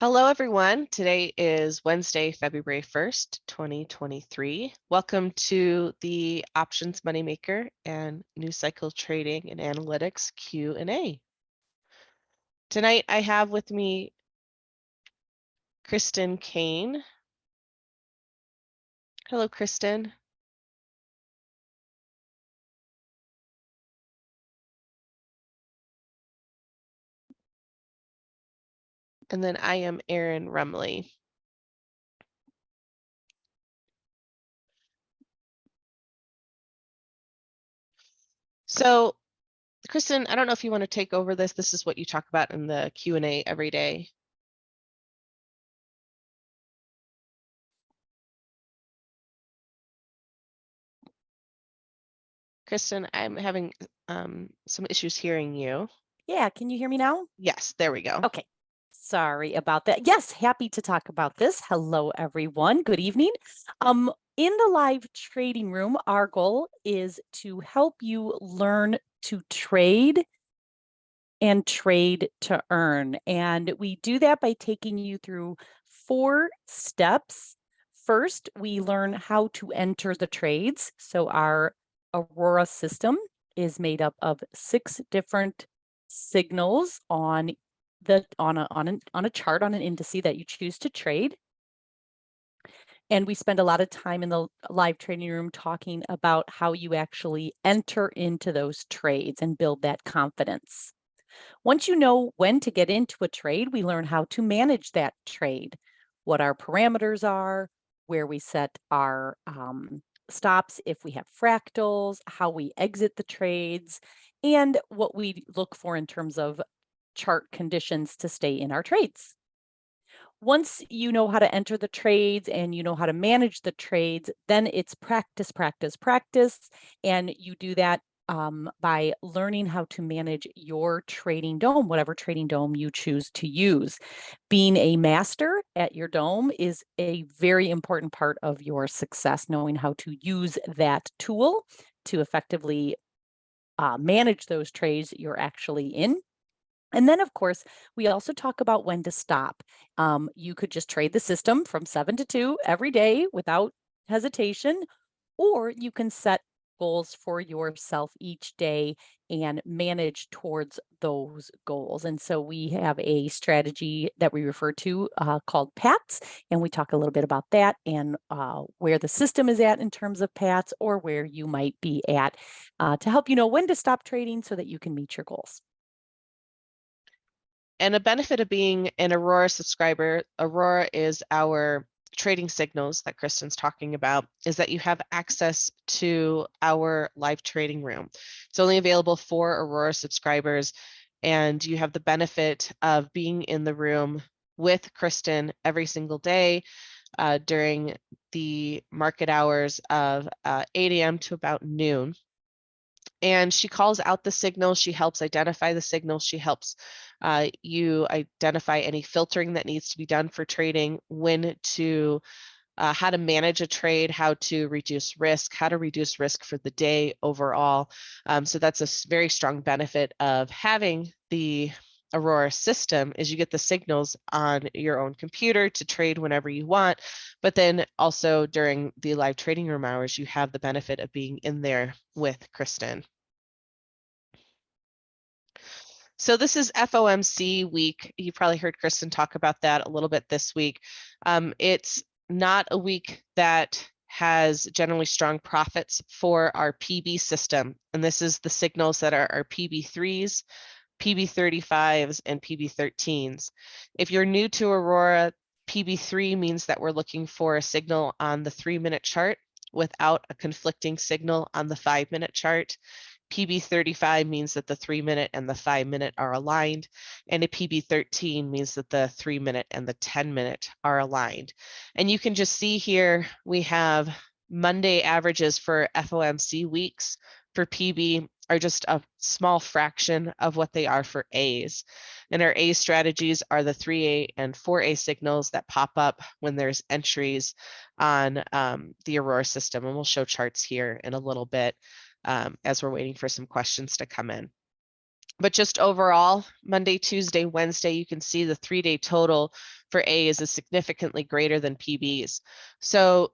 Hello, everyone. Today is Wednesday, February 1st, 2023. Welcome to the Options Moneymaker and New Cycle Trading and Analytics Q&A. Tonight, I have with me Kristen Kane. Hello, Kristen. And then I am Erin Rumley. So, Kristen, I don't know if you want to take over this. This is what you talk about in the Q&A every day. Kristen, I'm having some issues hearing you. Yeah, can you hear me now? Yes, there we go. Okay. Sorry about that. Yes, happy to talk about this. Hello, everyone. Good evening. In the live trading room, our goal is to help you learn to trade and trade to earn. And we do that by taking you through 4 steps. First, we learn how to enter the trades. So our Aurora system is made up of 6 different signals on a chart on an indice that you choose to trade. And we spend a lot of time in the live trading room talking about how you actually enter into those trades and build that confidence. Once you know when to get into a trade, we learn how to manage that trade, what our parameters are, where we set our stops if we have fractals, how we exit the trades, and what we look for in terms of chart conditions to stay in our trades. Once you know how to enter the trades and you know how to manage the trades, then it's practice, practice, practice. And you do that by learning how to manage your trading dome, whatever trading dome you choose to use. Being a master at your dome is a very important part of your success, knowing how to use that tool to effectively manage those trades you're actually in. And then, of course, we also talk about when to stop. You could just trade the system from 7 to 2 every day without hesitation, or you can set goals for yourself each day and manage towards those goals. And so we have a strategy that we refer to called PATS, and we talk a little bit about that and where the system is at in terms of PATS or where you might be at to help you know when to stop trading so that you can meet your goals. And a benefit of being an Aurora subscriber, Aurora is our trading signals that Kristen's talking about, is that you have access to our live trading room. It's only available for Aurora subscribers, and you have the benefit of being in the room with Kristen every single day during the market hours of 8 a.m. to about noon. And she calls out the signals. She helps identify the signals. She helps you identify any filtering that needs to be done for trading, when to, how to manage a trade, how to reduce risk for the day overall. So that's a very strong benefit of having the Aurora system, is you get the signals on your own computer to trade whenever you want, but then also during the live trading room hours, you have the benefit of being in there with Kristen. So this is FOMC week. You probably heard Kristen talk about that a little bit this week. It's not a week that has generally strong profits for our PB system. And this is the signals that are our PB3s, PB35s, and PB13s. If you're new to Aurora, PB3 means that we're looking for a signal on the 3-minute chart without a conflicting signal on the 5-minute chart. PB35 means that the 3-minute and the 5-minute are aligned, and a PB13 means that the 3-minute and the 10-minute are aligned. And you can just see here, we have Monday averages for FOMC weeks for PB are just a small fraction of what they are for A's. And our A strategies are the 3A and 4A signals that pop up when there's entries on the Aurora system. And we'll show charts here in a little bit as we're waiting for some questions to come in. But just overall, Monday, Tuesday, Wednesday, you can see the 3-day total for A's is significantly greater than PB's. So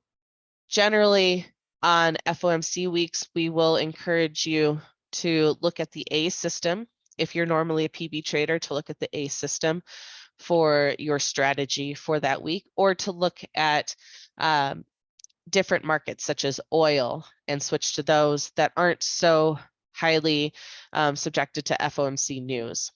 generally on FOMC weeks, we will encourage you to look at the A system. If you're normally a PB trader, to look at the A system for your strategy for that week, or to look at different markets such as oil and switch to those that aren't so highly subjected to FOMC news.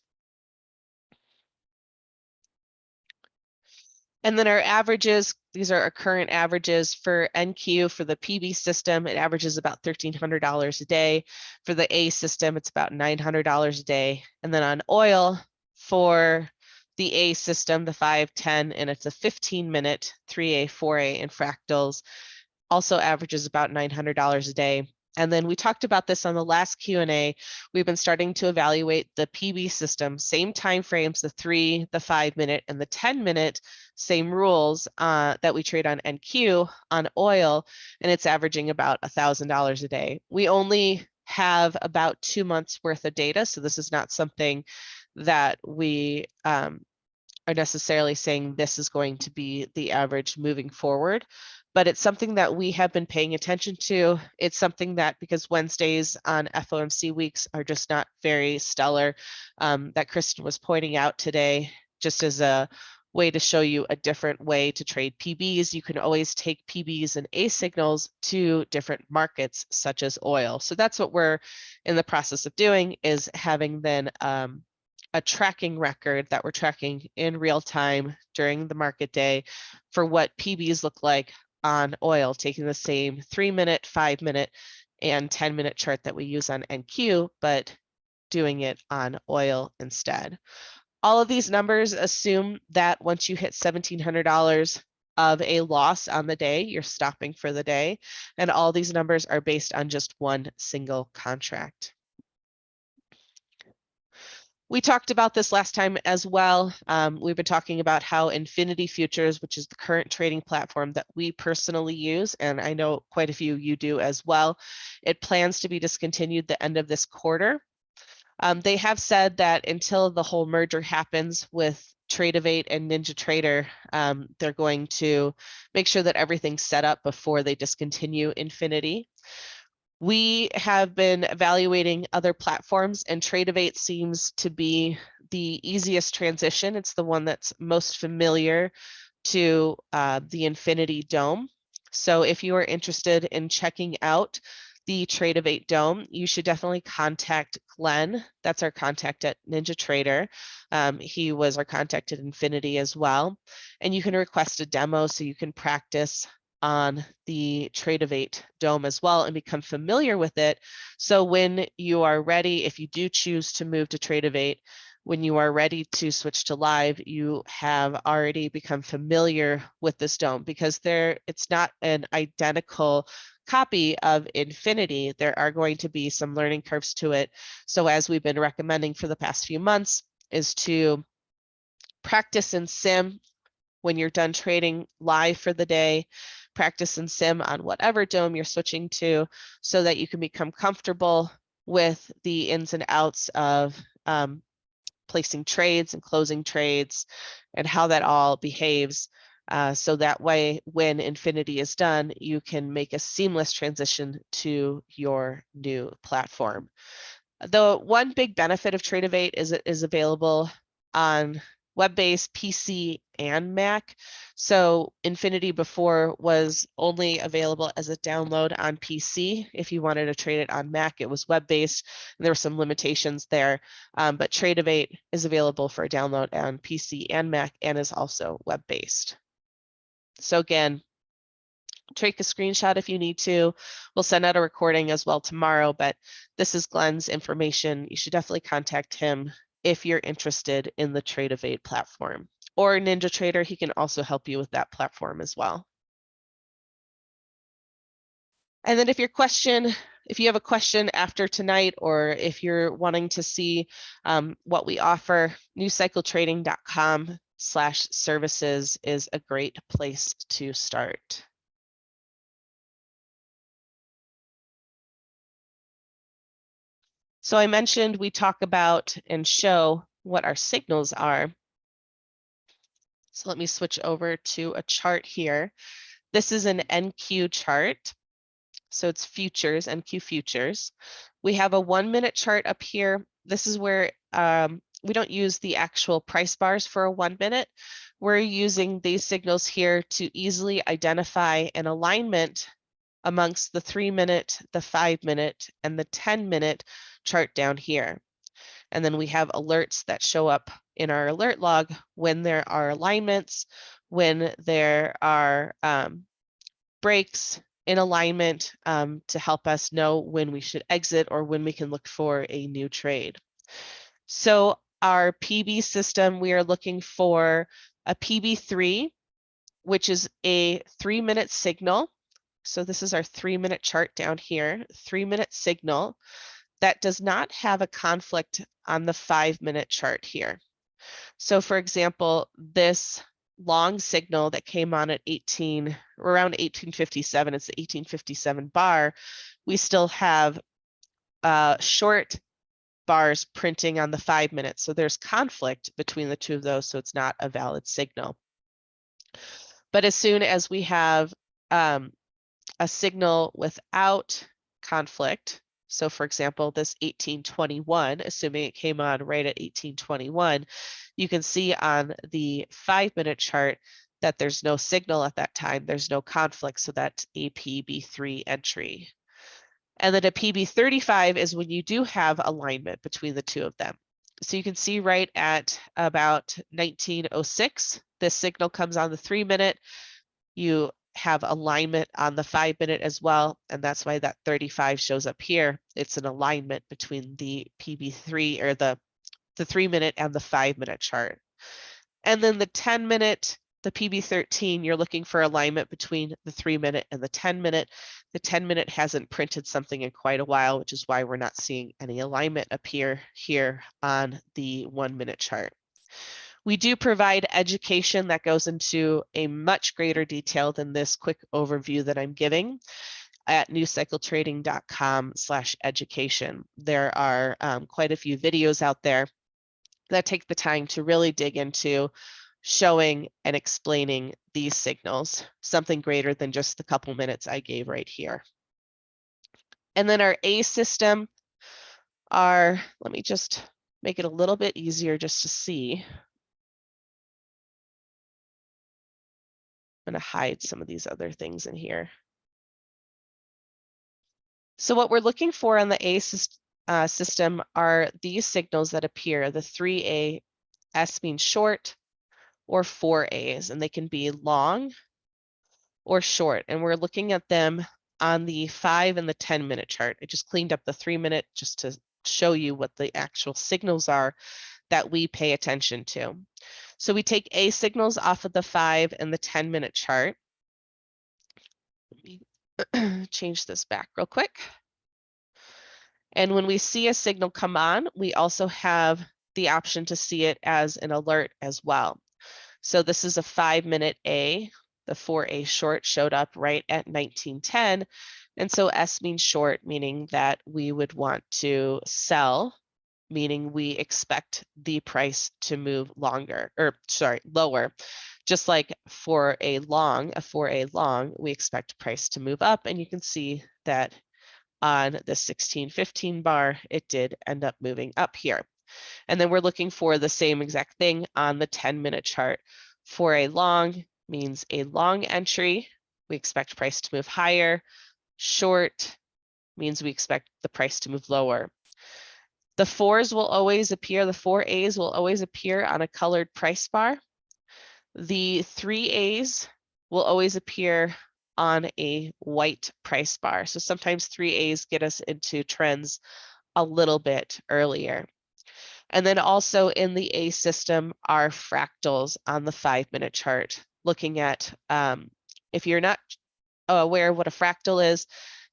And then our averages, these are our current averages for NQ. For the PB system, it averages about $1,300 a day. For the A system, it's about $900 a day. And then on oil, for the A system, the 5, 10, and it's a 15-minute 3A, 4A, and fractals, also averages about $900 a day. And then we talked about this on the last Q&A. We've been starting to evaluate the PB system, same time frames, the 3, the 5-minute, and the 10-minute, same rules that we trade on NQ on oil, and it's averaging about $1,000 a day. We only have about 2 months worth of data, so this is not something that we are necessarily saying this is going to be the average moving forward, but it's something that we have been paying attention to. It's something that, because Wednesdays on FOMC weeks are just not very stellar, that Kristen was pointing out today, just as a way to show you a different way to trade PBs. You can always take PBs and A signals to different markets such as oil. So that's what we're in the process of doing, is having then a tracking record that we're tracking in real time during the market day for what PBs look like on oil, taking the same 3-minute, 5-minute, and 10-minute chart that we use on NQ, but doing it on oil instead. All of these numbers assume that once you hit $1,700 of a loss on the day, you're stopping for the day. And all these numbers are based on just one single contract. We talked about this last time as well. We've been talking about how Infinity Futures, which is the current trading platform that we personally use, and I know quite a few you do as well, it plans to be discontinued the end of this quarter. They have said that until the whole merger happens with Tradevate and NinjaTrader, they're going to make sure that everything's set up before they discontinue Infinity. We have been evaluating other platforms, and Tradevate seems to be the easiest transition. It's the one that's most familiar to the Infinity Dome. So if you are interested in checking out the Tradevate Dome, you should definitely contact Glenn. That's our contact at NinjaTrader. He was our contact at Infinity as well. And you can request a demo so you can practice on the Tradevate Dome as well and become familiar with it. So when you are ready, if you do choose to move to Tradevate, when you are ready to switch to live, you have already become familiar with this dome, because it's not an identical copy of Infinity. There are going to be some learning curves to it. So as we've been recommending for the past few months, is to practice in sim when you're done trading live for the day, practice in sim on whatever dome you're switching to, so that you can become comfortable with the ins and outs of placing trades and closing trades and how that all behaves. So that way, when Infinity is done, you can make a seamless transition to your new platform. The one big benefit of Tradevate is it is available on web-based PC and Mac. So Infinity before was only available as a download on PC. If you wanted to trade it on Mac, it was web-based. There were some limitations there, but Tradevate is available for a download on PC and Mac, and is also web-based. So again, take a screenshot if you need to. We'll send out a recording as well tomorrow, but this is Glenn's information. You should definitely contact him if you're interested in the Tradevate platform, or NinjaTrader. He can also help you with that platform as well. And then if you have a question after tonight, or if you're wanting to see what we offer, newcycletrading.com/services is a great place to start. So I mentioned we talk about and show what our signals are. So let me switch over to a chart here. This is an NQ chart. So it's futures, NQ futures. We have a 1 minute chart up here. This is where we don't use the actual price bars for a 1 minute. We're using these signals here to easily identify an alignment amongst the 3 minute, the 5 minute, and the 10 minute chart down here. And then we have alerts that show up in our alert log when there are alignments, when there are breaks in alignment to help us know when we should exit or when we can look for a new trade. So our PB system, we are looking for a PB3, which is a 3 minute signal. So this is our 3 minute chart down here, 3 minute signal that does not have a conflict on the 5 minute chart here. So for example, this long signal that came on at around 1857, it's the 1857 bar, we still have short bars printing on the 5 minutes. So there's conflict between the two of those, so it's not a valid signal. But as soon as we have a signal without conflict, so for example, this 1821, assuming it came on right at 1821, you can see on the 5 minute chart that there's no signal at that time, there's no conflict, so that's a PB3 entry. And then a PB35 is when you do have alignment between the two of them. So you can see right at about 1906, this signal comes on the 3 minute, you have alignment on the 5 minute as well, and that's why that 35 shows up here. It's an alignment between the PB3 or the 3 minute and the 5 minute chart. And then the 10 minute, the PB13, you're looking for alignment between the 3 minute and the 10 minute. The 10 minute hasn't printed something in quite a while, which is why we're not seeing any alignment appear here on the 1 minute chart. We do provide education that goes into a much greater detail than this quick overview that I'm giving at newcycletrading.com/education. There are quite a few videos out there that take the time to really dig into showing and explaining these signals, something greater than just the couple minutes I gave right here. And then our A system let me just make it a little bit easier just to see. I'm going to hide some of these other things in here. So what we're looking for on the A system are these signals that appear, the 3A, S means short, or 4As, and they can be long or short. And we're looking at them on the 5 and the 10 minute chart. I just cleaned up the 3 minute just to show you what the actual signals are that we pay attention to. So we take A signals off of the 5 and the 10 minute chart. Let me change this back real quick. And when we see a signal come on, we also have the option to see it as an alert as well. So this is a 5 minute A, the 4A short showed up right at 1910. And so S means short, meaning that we would want to sell, meaning we expect the price to move lower. Just like for a 4A long, we expect price to move up. And you can see that on the 1615 bar, it did end up moving up here. And then we're looking for the same exact thing on the 10 minute chart. For a long means a long entry. We expect price to move higher. Short means we expect the price to move lower. The 4s will always appear, the 4As will always appear on a colored price bar. The 3As will always appear on a white price bar. So sometimes 3As get us into trends a little bit earlier. And then also in the A system are fractals on the 5 minute chart. Looking at, if you're not aware of what a fractal is,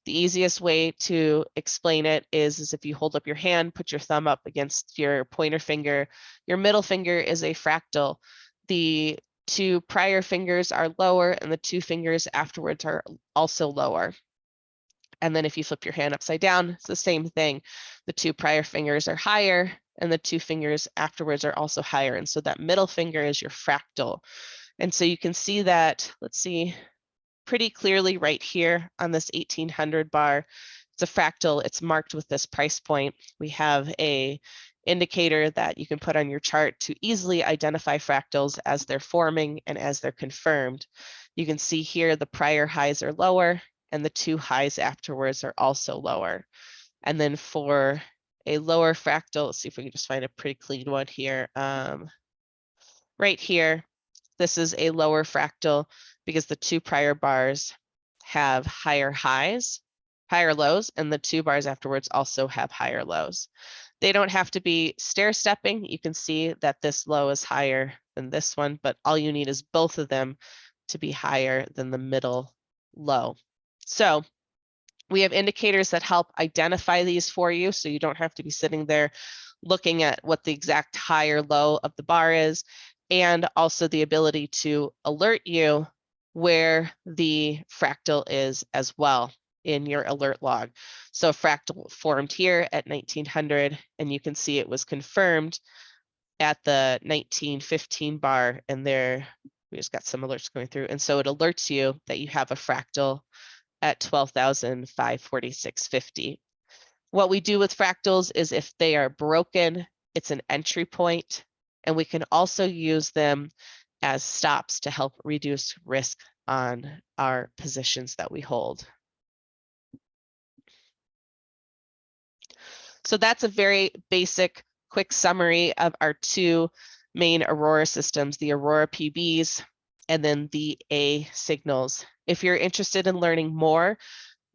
the easiest way to explain it is if you hold up your hand, put your thumb up against your pointer finger, your middle finger is a fractal. The 2 prior fingers are lower and the 2 fingers afterwards are also lower. And then if you flip your hand upside down, it's the same thing. the 2 prior fingers are higher, and the 2 fingers afterwards are also higher. And so that middle finger is your fractal. And so you can see that, let's see, pretty clearly right here on this 1800 bar. It's a fractal, it's marked with this price point. We have a indicator that you can put on your chart to easily identify fractals as they're forming and as they're confirmed. You can see here the prior highs are lower and the 2 highs afterwards are also lower. And then for a lower fractal, let's see if we can just find a pretty clean one here. Right here, this is a lower fractal because the 2 prior bars have higher highs, higher lows, and the 2 bars afterwards also have higher lows. They don't have to be stair stepping. You can see that this low is higher than this one, but all you need is both of them to be higher than the middle low. So we have indicators that help identify these for you, so you don't have to be sitting there looking at what the exact high or low of the bar is, and also the ability to alert you where the fractal is as well in your alert log. So a fractal formed here at 1900, and you can see it was confirmed at the 1915 bar, and there we just got some alerts going through. And so it alerts you that you have a fractal at 12,546.50. What we do with fractals is if they are broken, it's an entry point, and we can also use them as stops to help reduce risk on our positions that we hold. So that's a very basic, quick summary of our 2 main Aurora systems, the Aurora PBs and then the A signals. If you're interested in learning more,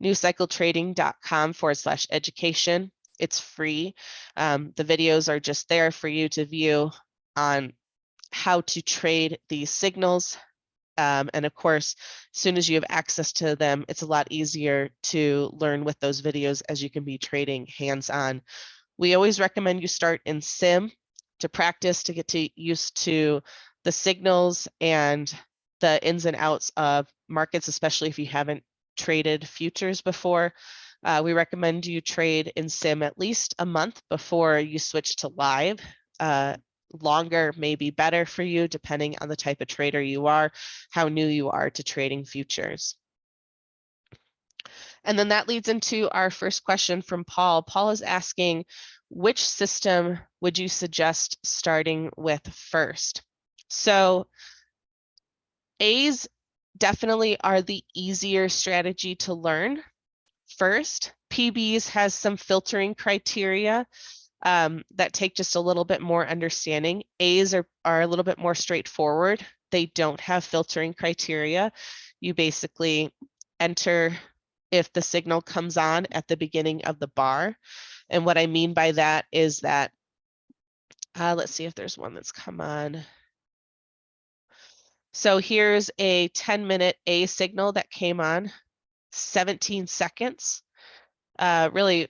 newcycletrading.com/education. It's free. The videos are just there for you to view on how to trade these signals. And of course, as soon as you have access to them, it's a lot easier to learn with those videos as you can be trading hands-on. We always recommend you start in sim to practice, to get used to the signals and the ins and outs of markets, especially if you haven't traded futures before. We recommend you trade in sim at least a month before you switch to live. Longer may be better for you depending on the type of trader you are, how new you are to trading futures. And then that leads into our first question from Paul. Paul is asking, which system would you suggest starting with first? So A's definitely are the easier strategy to learn first. PBs has some filtering criteria that take just a little bit more understanding. A's are a little bit more straightforward. They don't have filtering criteria. You basically enter if the signal comes on at the beginning of the bar. And what I mean by that is that, let's see if there's one that's come on. So here's a 10-minute A signal that came on, 17 seconds, really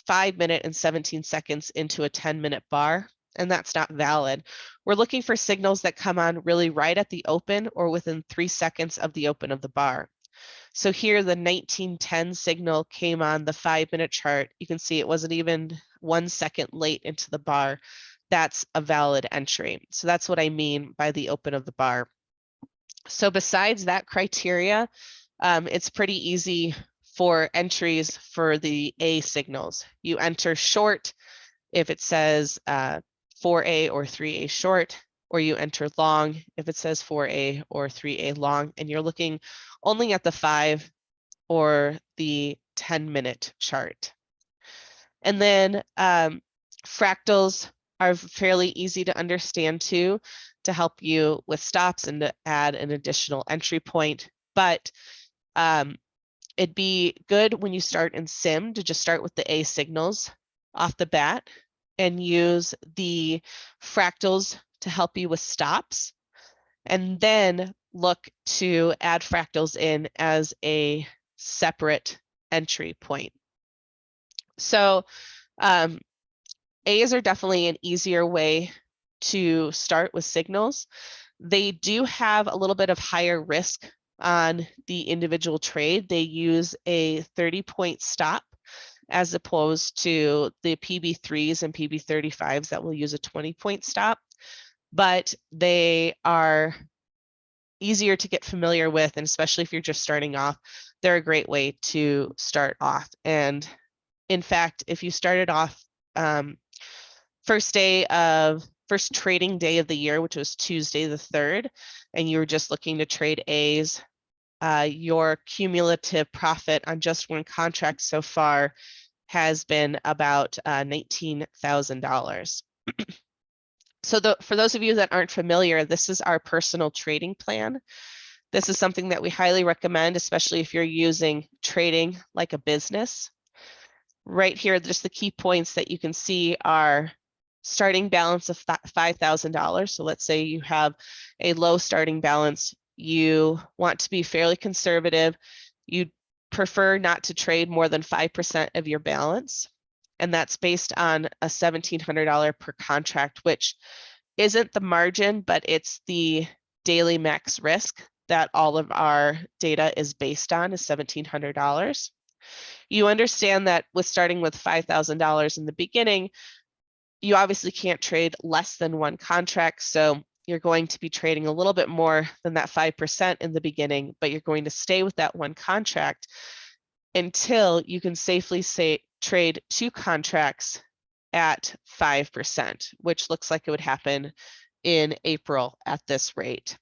5 minutes and 17 seconds into a 10-minute bar, and that's not valid. We're looking for signals that come on really right at the open or within 3 seconds of the open of the bar. So here the 1910 signal came on the 5-minute chart. You can see it wasn't even 1 second late into the bar. That's a valid entry. So that's what I mean by the open of the bar. So besides that criteria, it's pretty easy for entries for the A signals. You enter short if it says 4A or 3A short, or you enter long if it says 4A or 3A long, and you're looking only at the 5 or the 10-minute chart. And then fractals are fairly easy to understand too, to help you with stops and to add an additional entry point. But it'd be good when you start in sim to just start with the A signals off the bat and use the fractals to help you with stops, and then look to add fractals in as a separate entry point. So A's are definitely an easier way to start with signals. They do have a little bit of higher risk on the individual trade. They use a 30-point stop as opposed to the PB3s and PB35s that will use a 20-point stop, but they are easier to get familiar with, and especially if you're just starting off, they're a great way to start off. And in fact, if you started off first trading day of the year, which was Tuesday the 3rd, and you were just looking to trade A's, your cumulative profit on just one contract so far has been about $19,000. So for those of you that aren't familiar, this is our personal trading plan. This is something that we highly recommend, especially if you're using trading like a business. Right here, just the key points that you can see are starting balance of $5,000. So let's say you have a low starting balance. You want to be fairly conservative. You prefer not to trade more than 5% of your balance. And that's based on a $1,700 per contract, which isn't the margin, but it's the daily max risk that all of our data is based on, is $1,700. You understand that with starting with $5,000 in the beginning, you obviously can't trade less than one contract. So you're going to be trading a little bit more than that 5% in the beginning, but you're going to stay with that one contract until you can safely trade 2 contracts at 5%, which looks like it would happen in April at this rate.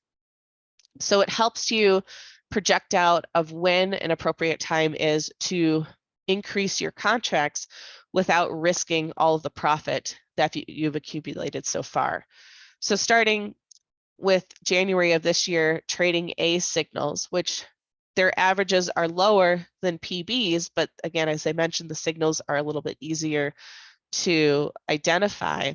So it helps you project out of when an appropriate time is to increase your contracts without risking all of the profit that you've accumulated so far. So starting with January of this year, trading A signals, which their averages are lower than PBs, but again, as I mentioned, the signals are a little bit easier to identify.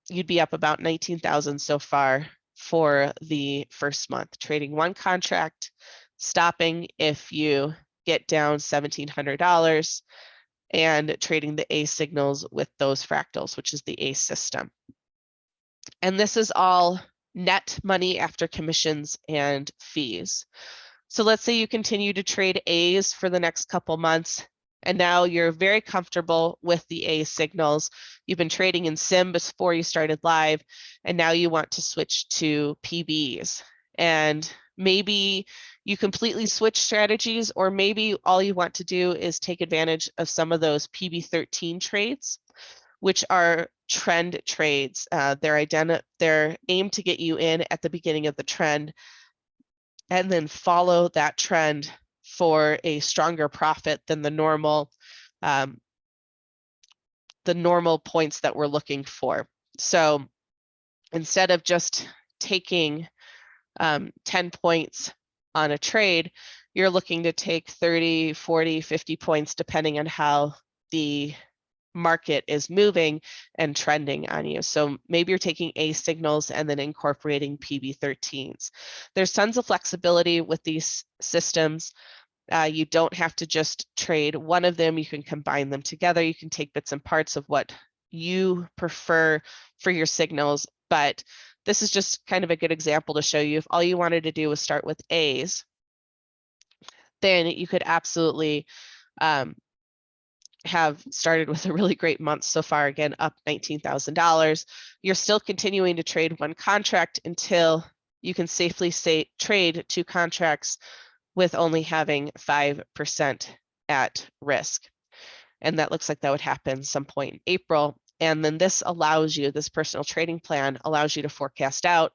You'd be up about 19,000 so far for the first month, trading one contract, stopping if you get down $1,700, and trading the A signals with those fractals, which is the A system. And this is all net money after commissions and fees. So let's say you continue to trade A's for the next couple months, and now you're very comfortable with the A signals. You've been trading in Sim before you started live, and now you want to switch to PBs. And maybe you completely switch strategies, or maybe all you want to do is take advantage of some of those PB13 trades, which are trend trades. They're aimed to get you in at the beginning of the trend and then follow that trend for a stronger profit than the normal points that we're looking for. So instead of just taking 10 points on a trade, you're looking to take 30, 40, 50 points, depending on how the market is moving and trending on you. So maybe you're taking A signals and then incorporating PB13s. There's tons of flexibility with these systems. You don't have to just trade one of them. You can combine them together. You can take bits and parts of what you prefer for your signals, but this is just kind of a good example to show you if all you wanted to do was start with A's, then you could absolutely have started with a really great month so far, again, up $19,000. You're still continuing to trade one contract until you can safely trade 2 contracts with only having 5% at risk. And that looks like that would happen some point in April. And then this personal trading plan allows you to forecast out.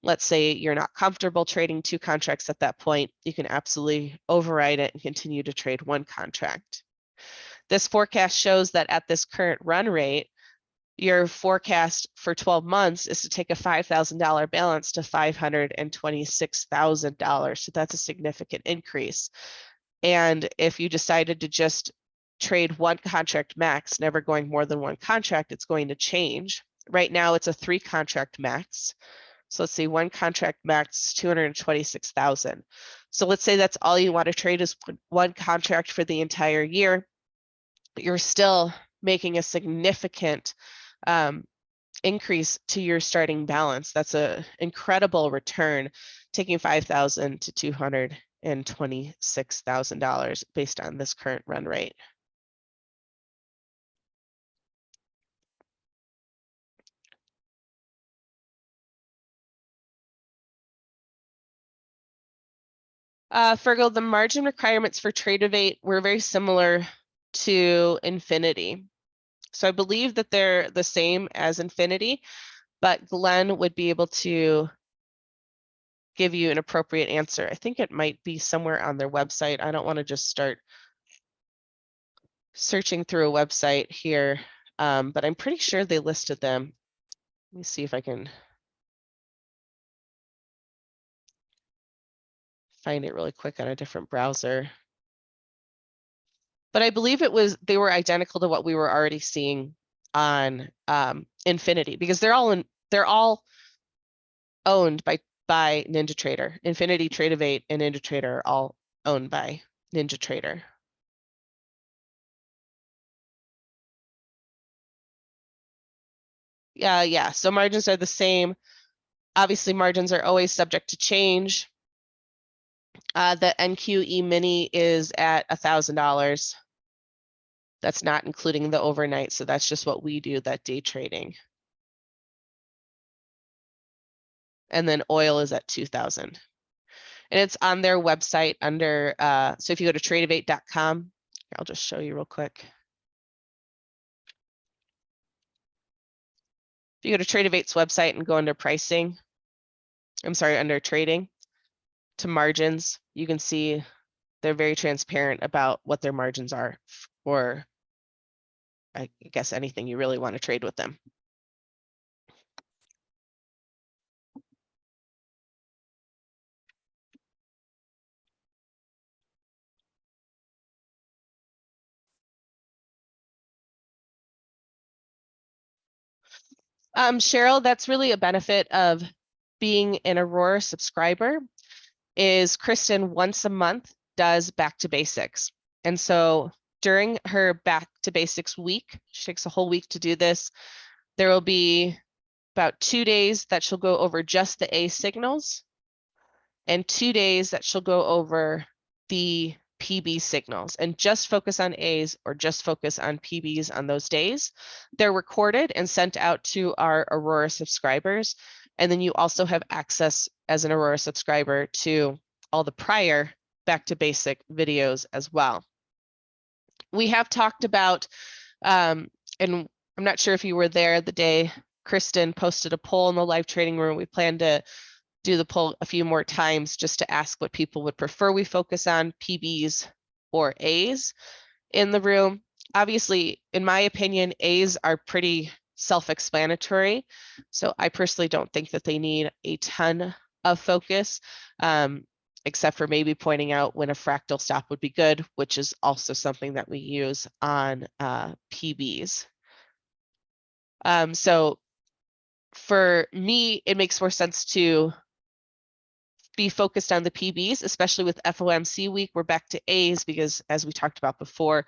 Let's say you're not comfortable trading 2 contracts at that point, you can absolutely override it and continue to trade 1 contract. This forecast shows that at this current run rate, your forecast for 12 months is to take a $5,000 balance to $526,000. So that's a significant increase. And if you decided to just trade 1 contract max, never going more than 1 contract, it's going to change. Right now, it's a 3 contract max. So let's say 1 contract max, 226,000. So let's say that's all you want to trade is 1 contract for the entire year. You're still making a significant increase to your starting balance. That's an incredible return, taking $5,000 to $226,000 based on this current run rate. Fergal, the margin requirements for Tradovate were very similar to Infinity. So I believe that they're the same as Infinity, but Glenn would be able to give you an appropriate answer. I think it might be somewhere on their website. I don't want to just start searching through a website here, but I'm pretty sure they listed them. Let me see if I can find it really quick on a different browser. But I believe they were identical to what we were already seeing on Infinity, because they're all owned by NinjaTrader. Infinity, Tradovate, and NinjaTrader are all owned by NinjaTrader. Yeah. So margins are the same. Obviously, margins are always subject to change. The NQE Mini is at $1,000. That's not including the overnight, so that's just what we do, that day trading. And then oil is at 2,000. And it's on their website under, so if you go to tradovate.com, I'll just show you real quick. If you go to Tradovate's website and go under pricing, I'm sorry, under trading to margins, you can see they're very transparent about what their margins are for, I guess, anything you really want to trade with them. Cheryl, that's really a benefit of being an Aurora subscriber, is Kristen once a month does back to basics. And so during her back to basics week, she takes a whole week to do this. There will be about 2 days that she'll go over just the A signals, and 2 days that she'll go over the PB signals, and just focus on A's or just focus on PBs on those days. They're recorded and sent out to our Aurora subscribers. And then you also have access as an Aurora subscriber to all the prior back to basic videos as well. We have talked about, and I'm not sure if you were there the day Kristen posted a poll in the live trading room. We plan to do the poll a few more times just to ask what people would prefer we focus on, PBs or A's in the room. Obviously, in my opinion, A's are pretty self-explanatory. So I personally don't think that they need a ton of focus, except for maybe pointing out when a fractal stop would be good, which is also something that we use on PBs. So for me, it makes more sense to be focused on the PBs, especially with FOMC week. We're back to A's because, as we talked about before,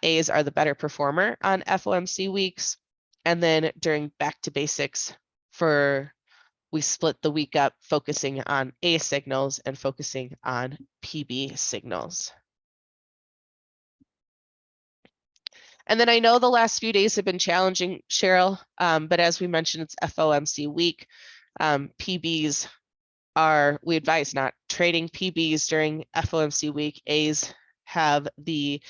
A's are the better performer on FOMC weeks. And then during back to basics, we split the week up, focusing on A signals and focusing on PB signals. And then I know the last few days have been challenging, Cheryl, but as we mentioned, it's FOMC week. PBs we advise not trading PBs during FOMC week. A's are the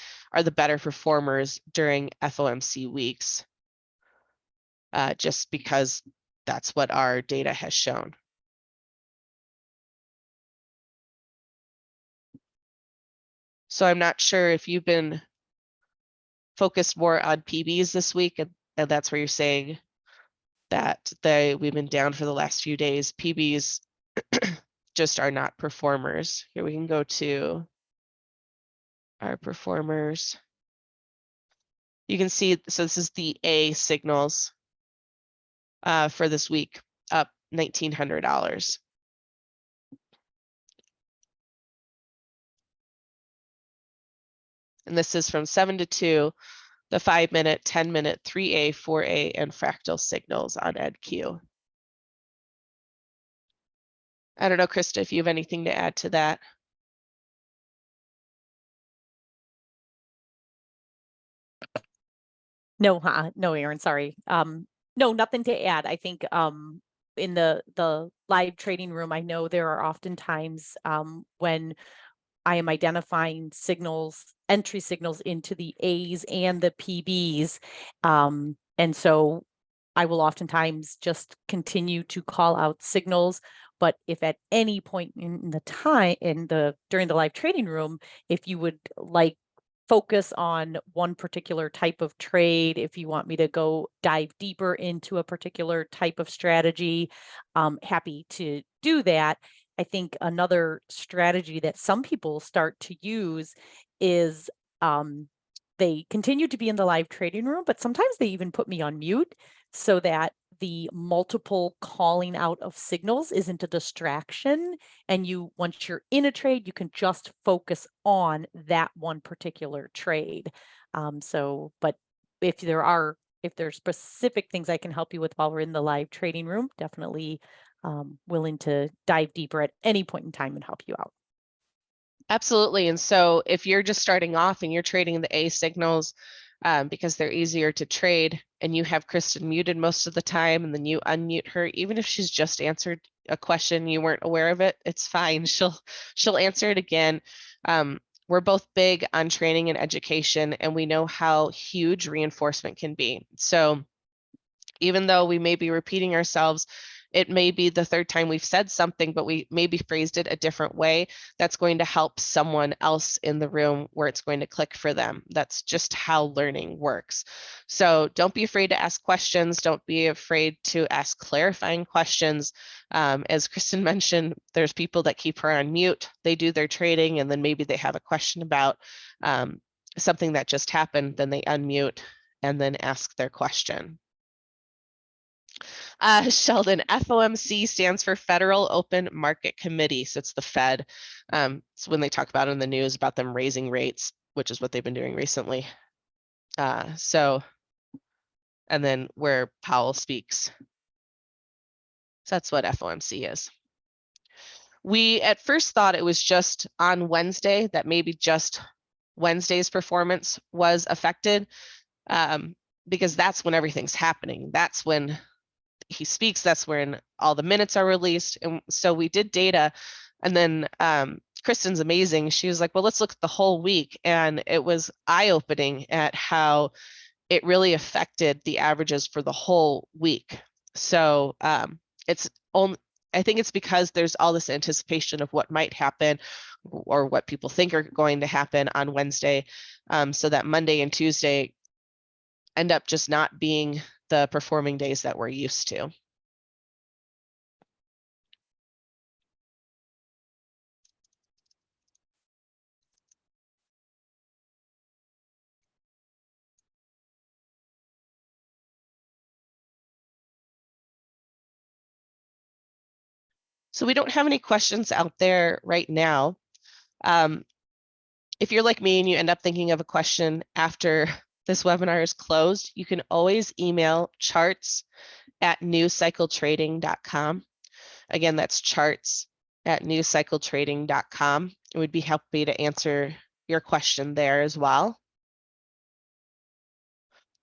better performers during FOMC weeks, just because that's what our data has shown. So I'm not sure if you've been focused more on PBs this week, and that's where you're saying that we've been down for the last few days. PBs just are not performers. Here we can go to our performers. You can see, so this is the A signals for this week, up $1,900. And this is from 7 to 2, the 5-minute, 10-minute, 3A, 4A, and fractal signals on EdQ. I don't know, Krista, if you have anything to add to that. No, no, Aaron, sorry. No, nothing to add. I think in the live trading room, I know there are often times when I am identifying signals, entry signals into the A's and the PBs. And so I will oftentimes just continue to call out signals. But if at any point in the time during the live trading room, if you would like focus on one particular type of trade, if you want me to go dive deeper into a particular type of strategy, happy to do that. I think another strategy that some people start to use is they continue to be in the live trading room, but sometimes they even put me on mute so that the multiple calling out of signals isn't a distraction. And once you're in a trade, you can just focus on that one particular trade. But if there's specific things I can help you with while we're in the live trading room, definitely willing to dive deeper at any point in time and help you out. Absolutely. And so if you're just starting off and you're trading the A signals because they're easier to trade, and you have Kristen muted most of the time, and then you unmute her, even if she's just answered a question you weren't aware of it, it's fine. She'll answer it again. We're both big on training and education, and we know how huge reinforcement can be. So even though we may be repeating ourselves, it may be the third time we've said something, but we maybe phrased it a different way. That's going to help someone else in the room where it's going to click for them. That's just how learning works. So don't be afraid to ask questions. Don't be afraid to ask clarifying questions. As Kristen mentioned, there's people that keep her on mute. They do their trading, and then maybe they have a question about something that just happened. Then they unmute and then ask their question. Sheldon, FOMC stands for Federal Open Market Committee. So it's the Fed. So when they talk about it in the news about them raising rates, which is what they've been doing recently. And then where Powell speaks. So that's what FOMC is. We at first thought it was just on Wednesday, that maybe just Wednesday's performance was affected, because that's when everything's happening. That's when he speaks, that's when all the minutes are released. And so we did data, and then Kristen's amazing. She was like, well, let's look at the whole week. And it was eye-opening at how it really affected the averages for the whole week. So I think it's because there's all this anticipation of what might happen or what people think are going to happen on Wednesday, so that Monday and Tuesday end up just not being the performing days that we're used to. So we don't have any questions out there right now. If you're like me and you end up thinking of a question after this webinar is closed, you can always email charts@newcycletrading.com. Again, that's charts@newcycletrading.com. We'd be happy to answer your question there as well.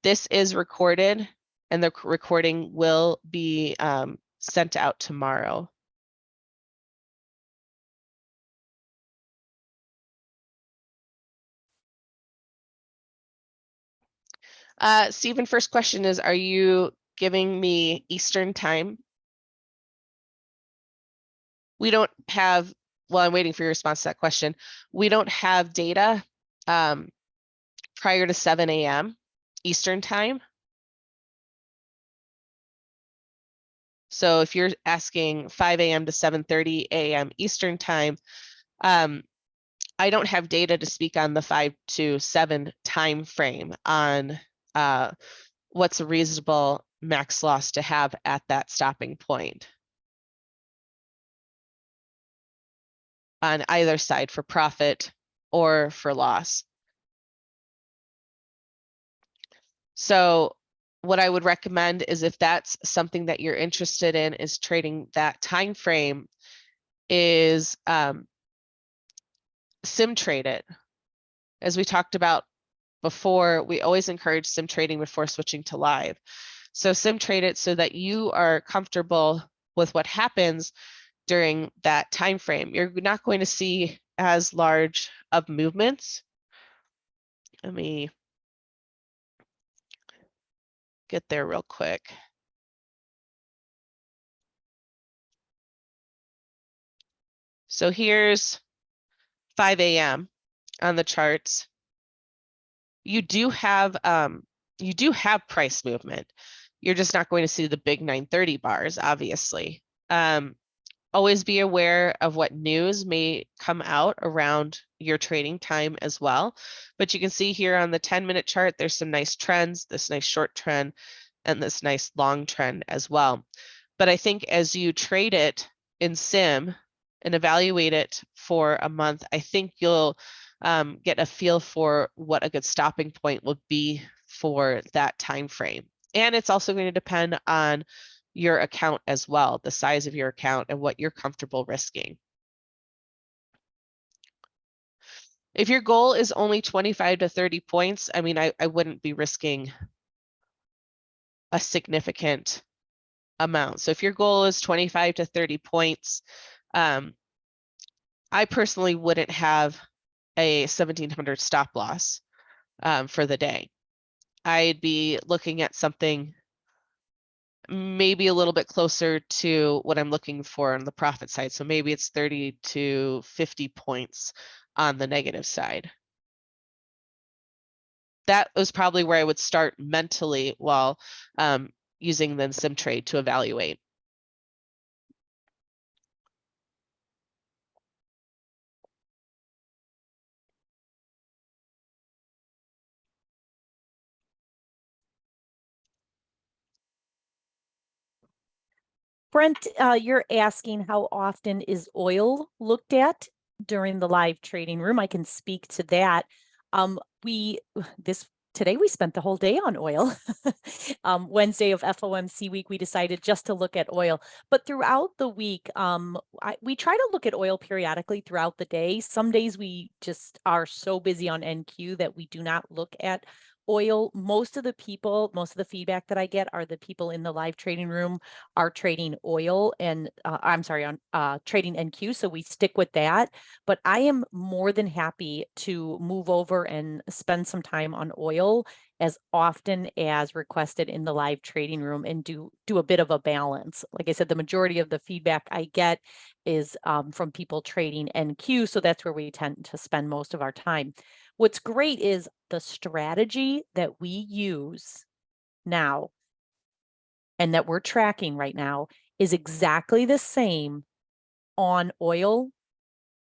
This is recorded, and the recording will be sent out tomorrow. Stephen, first question is, are you giving me Eastern time? We don't have, well, I'm waiting for your response to that question. We don't have data prior to 7 a.m. Eastern time. So if you're asking 5 a.m. to 7:30 a.m. Eastern time, I don't have data to speak on the 5 to 7 time frame on what's a reasonable max loss to have at that stopping point on either side, for profit or for loss. So what I would recommend is, if that's something that you're interested in, is trading that time frame, is sim trade it. As we talked about before, we always encourage sim trading before switching to live. So sim trade it so that you are comfortable with what happens during that time frame. You're not going to see as large of movements. Let me get there real quick. So here's 5 a.m. on the charts. You do have price movement. You're just not going to see the big 930 bars, obviously. Always be aware of what news may come out around your trading time as well. But you can see here on the 10-minute chart, there's some nice trends, this nice short trend, and this nice long trend as well. But I think as you trade it in sim and evaluate it for a month, I think you'll get a feel for what a good stopping point will be for that time frame. And it's also going to depend on your account as well, the size of your account and what you're comfortable risking. If your goal is only 25 to 30 points, I mean, I wouldn't be risking a significant amount. So if your goal is 25 to 30 points, I personally wouldn't have a 1700 stop loss for the day. I'd be looking at something maybe a little bit closer to what I'm looking for on the profit side. So maybe it's 30 to 50 points on the negative side. That was probably where I would start mentally while using the sim trade to evaluate. Brent, you're asking how often is oil looked at during the live trading room? I can speak to that. Today we spent the whole day on oil. Wednesday of FOMC week, we decided just to look at oil. But throughout the week, we try to look at oil periodically throughout the day. Some days we just are so busy on NQ that we do not look at oil. Most of the feedback that I get are the people in the live trading room are trading oil and trading NQ. So we stick with that. But I am more than happy to move over and spend some time on oil as often as requested in the live trading room and do a bit of a balance. Like I said, the majority of the feedback I get is from people trading NQ. So that's where we tend to spend most of our time. What's great is the strategy that we use now and that we're tracking right now is exactly the same on oil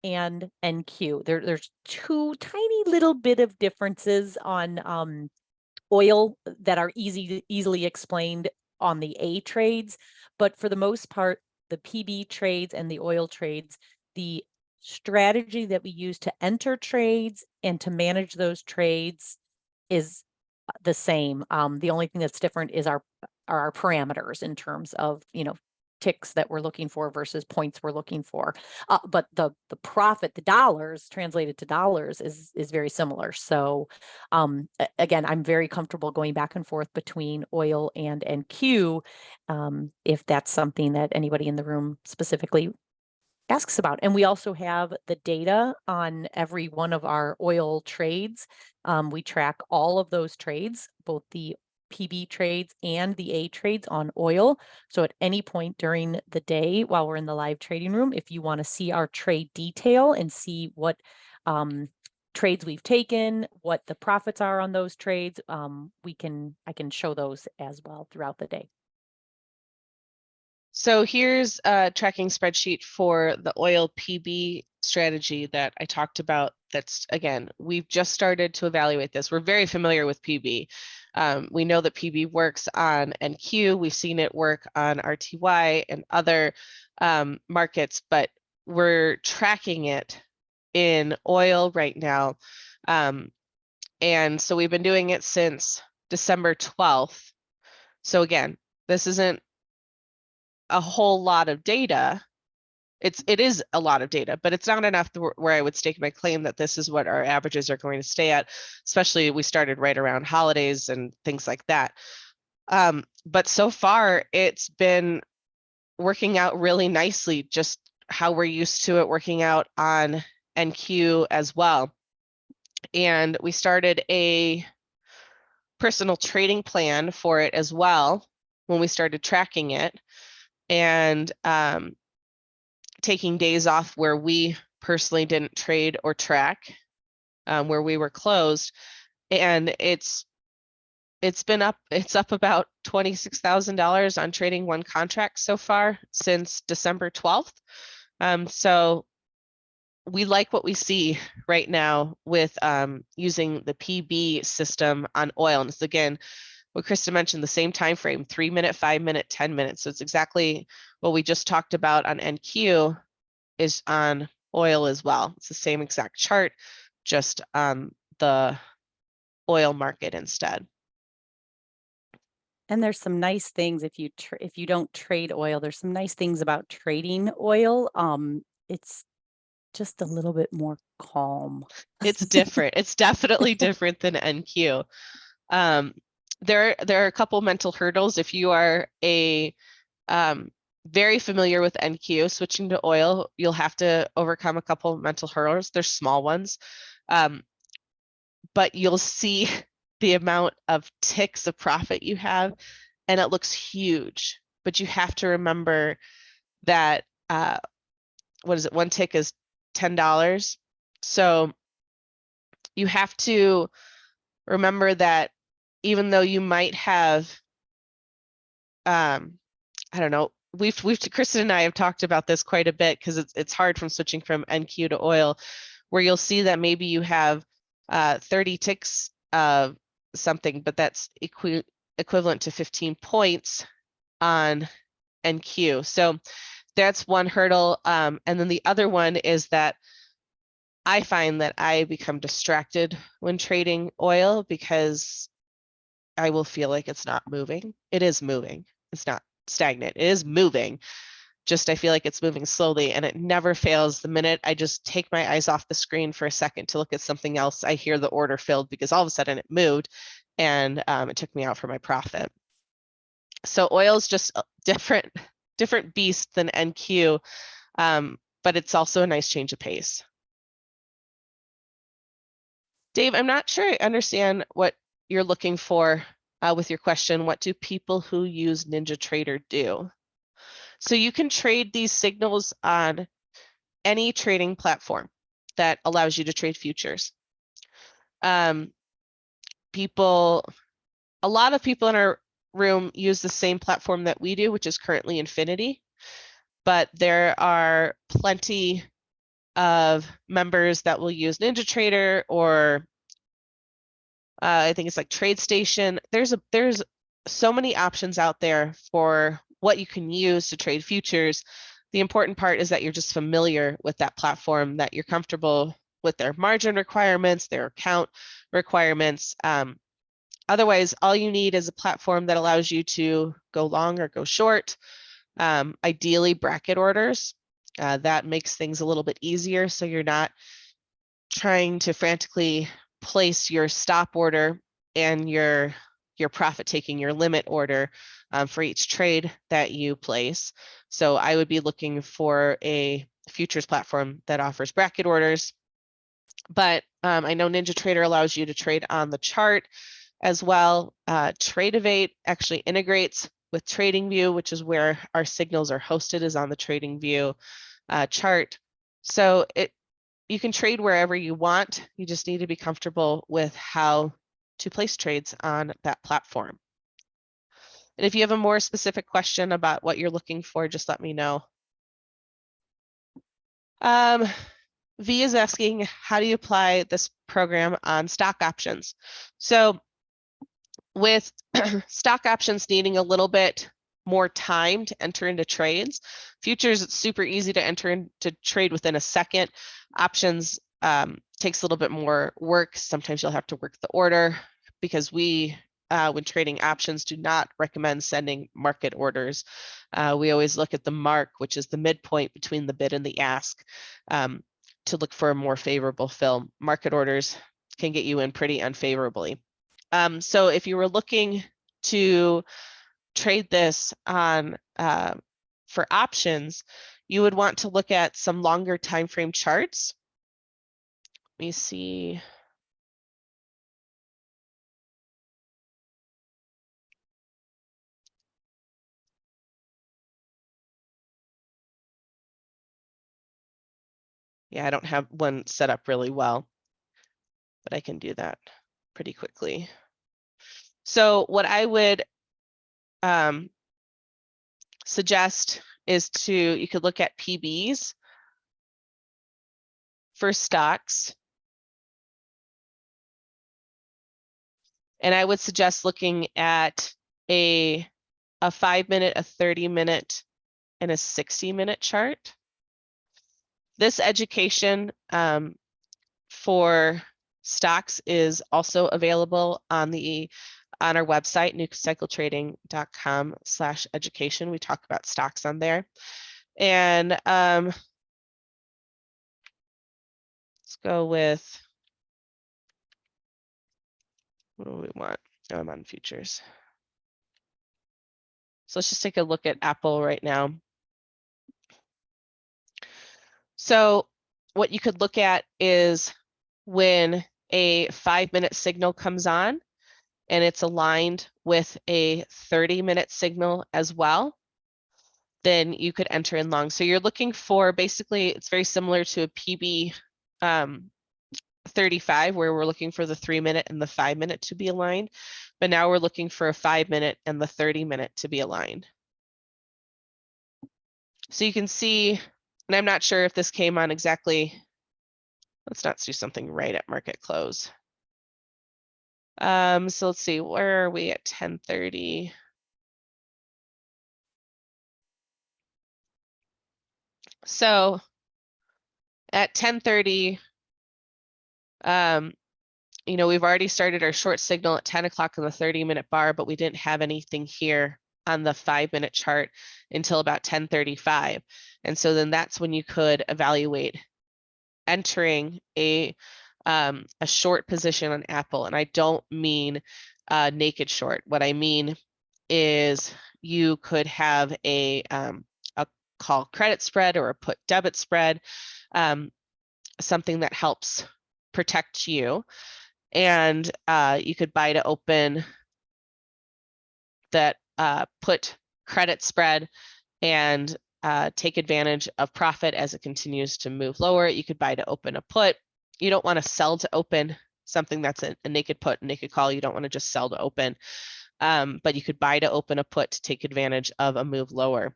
and NQ. There's two tiny little bit of differences on oil that are easily explained on the A trades, but for the most part, the PB trades and the oil trades, the strategy that we use to enter trades and to manage those trades is the same. The only thing that's different is our parameters in terms of, ticks that we're looking for versus points we're looking for. But the profit, the dollars translated to dollars is very similar. So again, I'm very comfortable going back and forth between oil and NQ if that's something that anybody in the room specifically asks about. And we also have the data on every one of our oil trades. We track all of those trades, both the PB trades and the A trades on oil. So at any point during the day while we're in the live trading room, if you want to see our trade detail and see what trades we've taken, what the profits are on those trades, I can show those as well throughout the day. So here's a tracking spreadsheet for the oil PB strategy that I talked about. That's, again, we've just started to evaluate this. We're very familiar with PB. We know that PB works on NQ. We've seen it work on RTY and other markets, but we're tracking it in oil right now. And so we've been doing it since December 12th. So again, this isn't a whole lot of data. It is a lot of data, but it's not enough where I would stake my claim that this is what our averages are going to stay at, especially we started right around holidays and things like that. But so far it's been working out really nicely, just how we're used to it working out on NQ as well. And we started a personal trading plan for it as well when we started tracking it, and taking days off where we personally didn't trade or track, where we were closed. And it's up about $26,000 on trading one contract so far since December 12th. So we like what we see right now with using the PB system on oil. And it's, again, what Kristen mentioned, the same time frame, 3 minute, 5 minute, 10 minutes. So it's exactly what we just talked about on NQ is on oil as well. It's the same exact chart, just on the oil market instead. And there's some nice things if you don't trade oil. There's some nice things about trading oil. It's just a little bit more calm. It's different. It's definitely different than NQ. There are a couple mental hurdles. If you are a very familiar with NQ, switching to oil, you'll have to overcome a couple mental hurdles. They're small ones, but you'll see the amount of ticks of profit you have, and it looks huge. But you have to remember that what is it? One tick is $10. So you have to remember that even though you might have, I don't know, Kristen and I have talked about this quite a bit because it's hard from switching from NQ to oil, where you'll see that maybe you have 30 ticks of something, but that's equivalent to 15 points on NQ. So that's one hurdle. And then the other one is that I find that I become distracted when trading oil because I will feel like it's not moving. It is moving. It's not stagnant. It is moving. Just I feel like it's moving slowly, and it never fails. The minute I just take my eyes off the screen for a second to look at something else, I hear the order filled because all of a sudden it moved, and it took me out for my profit. So oil is just a different beast than NQ, but it's also a nice change of pace. Dave, I'm not sure I understand what you're looking for with your question. What do people who use NinjaTrader do? So you can trade these signals on any trading platform that allows you to trade futures. A lot of people in our room use the same platform that we do, which is currently Infinity, but there are plenty of members that will use NinjaTrader, or I think it's like TradeStation. There's so many options out there for what you can use to trade futures. The important part is that you're just familiar with that platform, that you're comfortable with their margin requirements, their account requirements. Otherwise, all you need is a platform that allows you to go long or go short. Ideally, bracket orders. That makes things a little bit easier, so you're not trying to frantically place your stop order and your profit taking, your limit order for each trade that you place. So I would be looking for a futures platform that offers bracket orders. But I know NinjaTrader allows you to trade on the chart as well. Tradevate actually integrates with TradingView, which is where our signals are hosted, is on the TradingView chart. So you can trade wherever you want. You just need to be comfortable with how to place trades on that platform. And if you have a more specific question about what you're looking for, just let me know. V is asking, how do you apply this program on stock options? So with stock options needing a little bit more time to enter into trades, futures, it's super easy to enter into trade within a second. Options takes a little bit more work. Sometimes you'll have to work the order, because we, when trading options, do not recommend sending market orders. We always look at the mark, which is the midpoint between the bid and the ask, to look for a more favorable fill. Market orders can get you in pretty unfavorably. So if you were looking to trade this on for options, you would want to look at some longer time frame charts. Let me see. Yeah, I don't have one set up really well, but I can do that pretty quickly. So what I would suggest is you could look at PBs for stocks. And I would suggest looking at a 5-minute, a 30-minute, and a 60-minute chart. This education for stocks is also available on our website, newcycletrading.com/education. We talk about stocks on there. And let's go with, what do we want? Oh, I'm on futures. So let's just take a look at Apple right now. So what you could look at is when a 5-minute signal comes on and it's aligned with a 30-minute signal as well, then you could enter in long. So you're looking for, basically, it's very similar to a PB 35, where we're looking for the 3-minute and the 5-minute to be aligned. But now we're looking for a 5-minute and the 30-minute to be aligned. So you can see, and I'm not sure if this came on exactly. Let's not do something right at market close. So let's see, where are we at 10:30? So at 10:30, you know, we've already started our short signal at 10 o'clock on the 30-minute bar, but we didn't have anything here on the 5-minute chart until about 10:35. And so then that's when you could evaluate entering a short position on Apple. And I don't mean naked short. What I mean is you could have a call credit spread or a put debit spread, something that helps protect you. And you could buy to open that put credit spread and take advantage of profit as it continues to move lower. You could buy to open a put. You don't want to sell to open something that's a naked put, naked call. You don't want to just sell to open. But you could buy to open a put to take advantage of a move lower.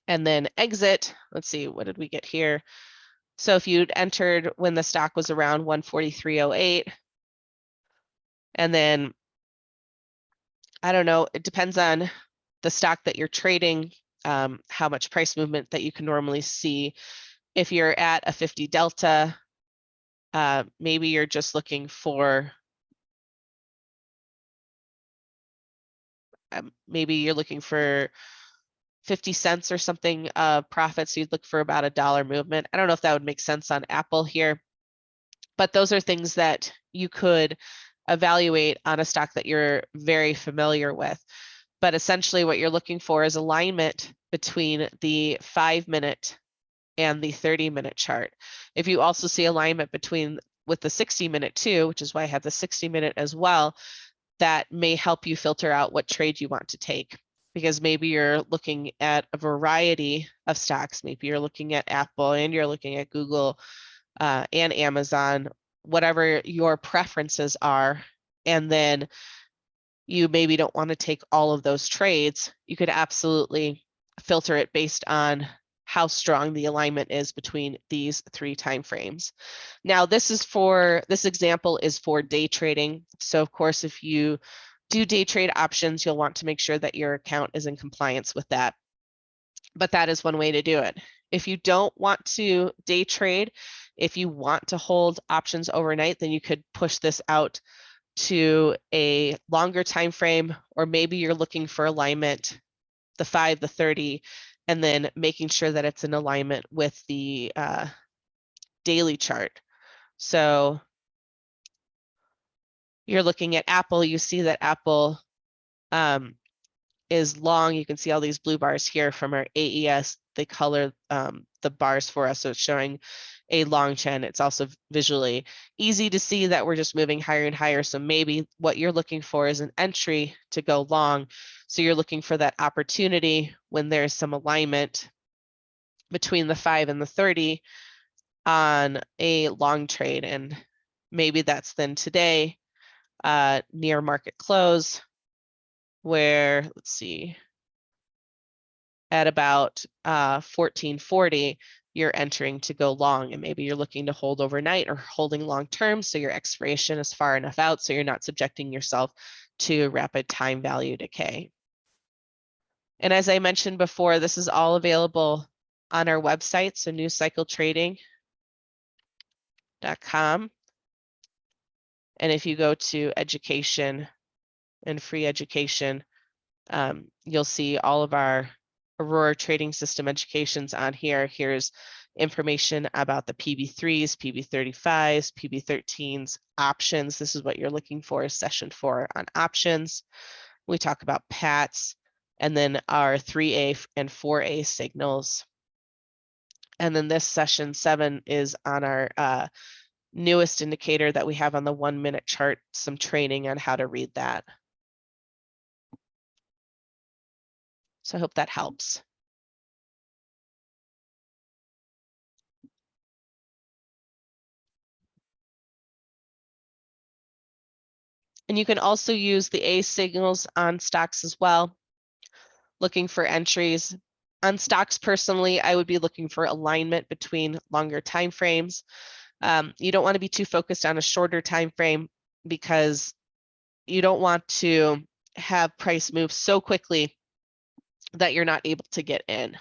And then exit, let's see, what did we get here? So if you'd entered when the stock was around 143.08, and then, I don't know, it depends on the stock that you're trading, how much price movement that you can normally see. If you're at a 50 delta, maybe you're just looking for, maybe you're looking for 50 cents or something profit, so you'd look for about $1 movement. I don't know if that would make sense on Apple here, but those are things that you could evaluate on a stock that you're very familiar with. But essentially what you're looking for is alignment between the 5-minute and the 30-minute chart. If you also see alignment with the 60-minute too, which is why I have the 60-minute as well, that may help you filter out what trade you want to take. Because maybe you're looking at a variety of stocks. Maybe you're looking at Apple and you're looking at Google and Amazon, whatever your preferences are. And then you maybe don't want to take all of those trades. You could absolutely filter it based on how strong the alignment is between these 3 time frames. Now, this example is for day trading. So of course, if you do day trade options, you'll want to make sure that your account is in compliance with that. But that is one way to do it. If you don't want to day trade, if you want to hold options overnight, then you could push this out to a longer time frame, or maybe you're looking for alignment, the 5, the 30, and then making sure that it's in alignment with the daily chart. So you're looking at Apple, you see that Apple is long. You can see all these blue bars here from our AES. They color the bars for us, so it's showing a long trend. It's also visually easy to see that we're just moving higher and higher. So maybe what you're looking for is an entry to go long. So you're looking for that opportunity when there's some alignment between the 5 and the 30 on a long trade. And maybe that's then today near market close, where, let's see, at about 1440, you're entering to go long, and maybe you're looking to hold overnight or holding long term, so your expiration is far enough out so you're not subjecting yourself to rapid time value decay. And as I mentioned before, this is all available on our website, so newscycletrading.com. And if you go to education and free education, you'll see all of our Aurora Trading System educations on here. Here's information about the PB3s, PB35s, PB13s, options. This is what you're looking for, is session 4 on options. We talk about PATs, and then our 3A and 4A signals. And then this session 7 is on our newest indicator that we have on the 1-minute chart, some training on how to read that. So I hope that helps. And you can also use the A signals on stocks as well, looking for entries. On stocks, personally, I would be looking for alignment between longer time frames. You don't want to be too focused on a shorter time frame because you don't want to have price move so quickly that you're not able to get in.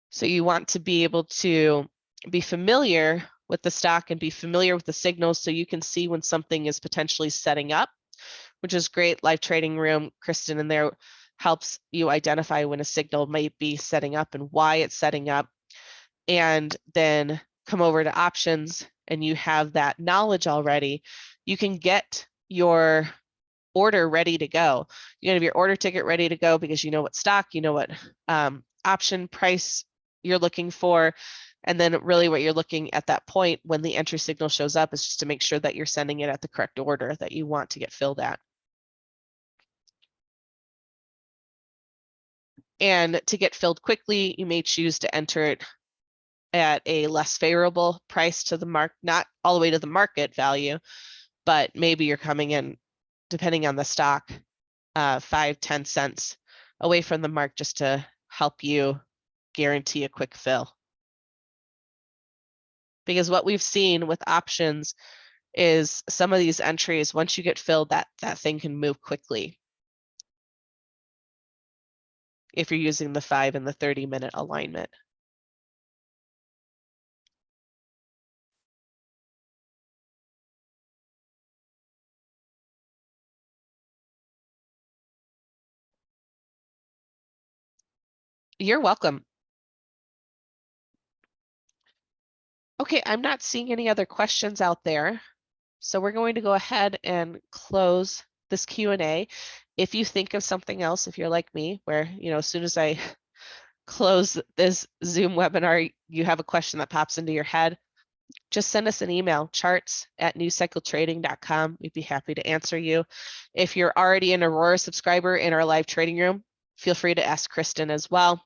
So you want to be able to be familiar with the stock and be familiar with the signals so you can see when something is potentially setting up, which is great. Live Trading Room, Kristen in there helps you identify when a signal might be setting up and why it's setting up. And then come over to options and you have that knowledge already. You can get your order ready to go. You have your order ticket ready to go because you know what stock, you know what option price you're looking for. And then really what you're looking at that point when the entry signal shows up is just to make sure that you're sending it at the correct order that you want to get filled at. And to get filled quickly, you may choose to enter it at a less favorable price to the market, not all the way to the market value, but maybe you're coming in, depending on the stock, 5-10 cents away from the mark just to help you guarantee a quick fill. Because what we've seen with options is some of these entries, once you get filled, that thing can move quickly if you're using the 5 and the 30-minute alignment. You're welcome. Okay, I'm not seeing any other questions out there. So we're going to go ahead and close this Q&A. If you think of something else, if you're like me, where, as soon as I close this Zoom webinar, you have a question that pops into your head, just send us an email, charts@newscycletrading.com. We'd be happy to answer you. If you're already an Aurora subscriber in our live trading room, feel free to ask Kristen as well.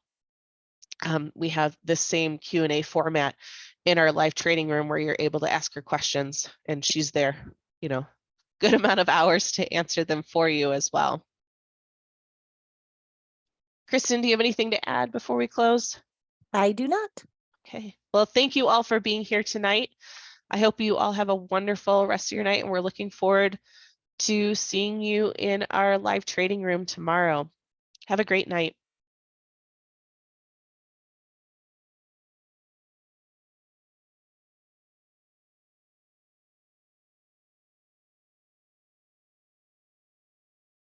We have this same Q&A format in our live trading room where you're able to ask her questions, and she's there, good amount of hours to answer them for you as well. Kristen, do you have anything to add before we close? I do not. Okay. Well, thank you all for being here tonight. I hope you all have a wonderful rest of your night, and we're looking forward to seeing you in our live trading room tomorrow. Have a great night.